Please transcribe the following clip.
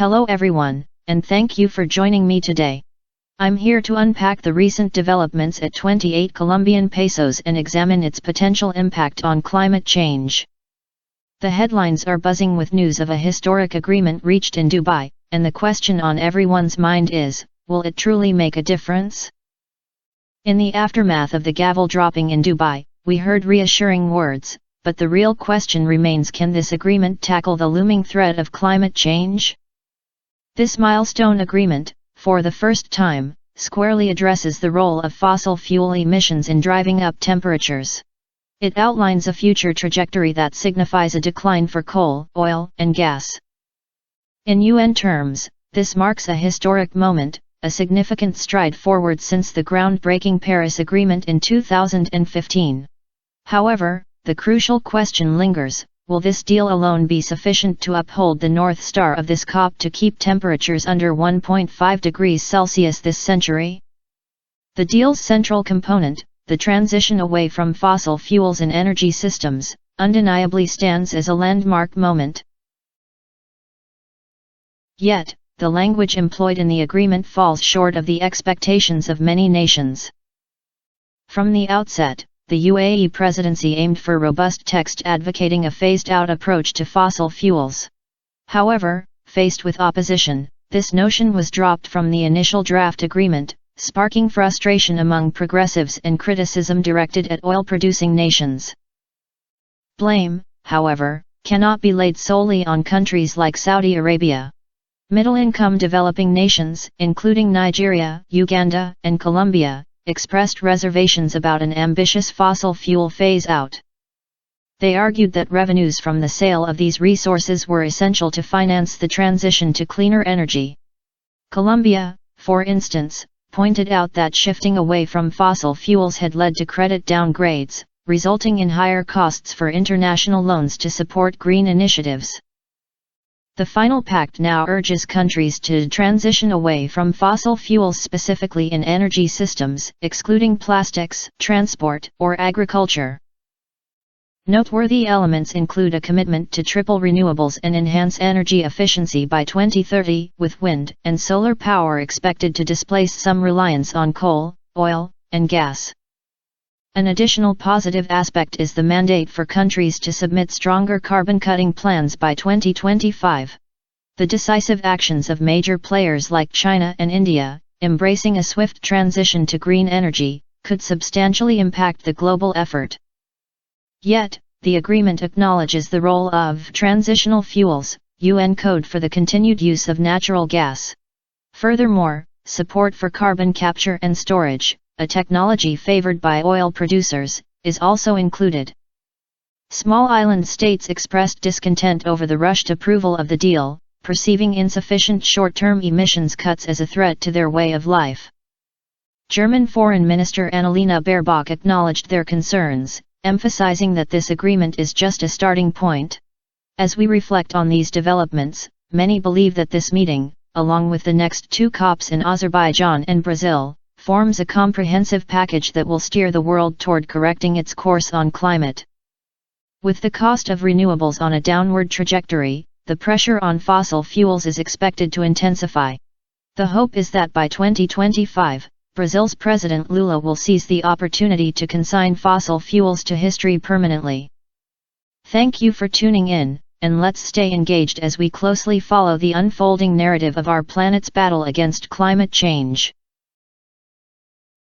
Hello everyone, and thank you for joining me today. I'm here to unpack the recent developments at 28 Colombian pesos and examine its potential impact on climate change. The headlines are buzzing with news of a historic agreement reached in Dubai, and the question on everyone's mind is, will it truly make a difference? In the aftermath of the gavel dropping in Dubai, we heard reassuring words, but the real question remains: can this agreement tackle the looming threat of climate change? This milestone agreement, for the first time, squarely addresses the role of fossil fuel emissions in driving up temperatures. It outlines a future trajectory that signifies a decline for coal, oil, and gas. In UN terms, this marks a historic moment, a significant stride forward since the groundbreaking Paris Agreement in 2015. However, the crucial question lingers: will this deal alone be sufficient to uphold the North Star of this COP to keep temperatures under 1.5 degrees Celsius this century? The deal's central component, the transition away from fossil fuels in energy systems, undeniably stands as a landmark moment. Yet, the language employed in the agreement falls short of the expectations of many nations. From the outset, the UAE presidency aimed for robust text advocating a phased-out approach to fossil fuels. However, faced with opposition, this notion was dropped from the initial draft agreement, sparking frustration among progressives and criticism directed at oil-producing nations. Blame, however, cannot be laid solely on countries like Saudi Arabia. Middle-income developing nations, including Nigeria, Uganda, and Colombia, expressed reservations about an ambitious fossil fuel phase-out. They argued that revenues from the sale of these resources were essential to finance the transition to cleaner energy. Colombia, for instance, pointed out that shifting away from fossil fuels had led to credit downgrades, resulting in higher costs for international loans to support green initiatives. The final pact now urges countries to transition away from fossil fuels, specifically in energy systems, excluding plastics, transport, or agriculture. Noteworthy elements include a commitment to triple renewables and enhance energy efficiency by 2030, with wind and solar power expected to displace some reliance on coal, oil, and gas. An additional positive aspect is the mandate for countries to submit stronger carbon-cutting plans by 2025. The decisive actions of major players like China and India, embracing a swift transition to green energy, could substantially impact the global effort. Yet, the agreement acknowledges the role of transitional fuels, UN code for the continued use of natural gas. Furthermore, support for carbon capture and storage, a technology favored by oil producers, is also included. Small island states expressed discontent over the rushed approval of the deal, perceiving insufficient short-term emissions cuts as a threat to their way of life. German Foreign Minister Annalena Baerbock acknowledged their concerns, emphasizing that this agreement is just a starting point. As we reflect on these developments, many believe that this meeting, along with the next two COPs in Azerbaijan and Brazil, forms a comprehensive package that will steer the world toward correcting its course on climate. With the cost of renewables on a downward trajectory, the pressure on fossil fuels is expected to intensify. The hope is that by 2025, Brazil's President Lula will seize the opportunity to consign fossil fuels to history permanently. Thank you for tuning in, and let's stay engaged as we closely follow the unfolding narrative of our planet's battle against climate change.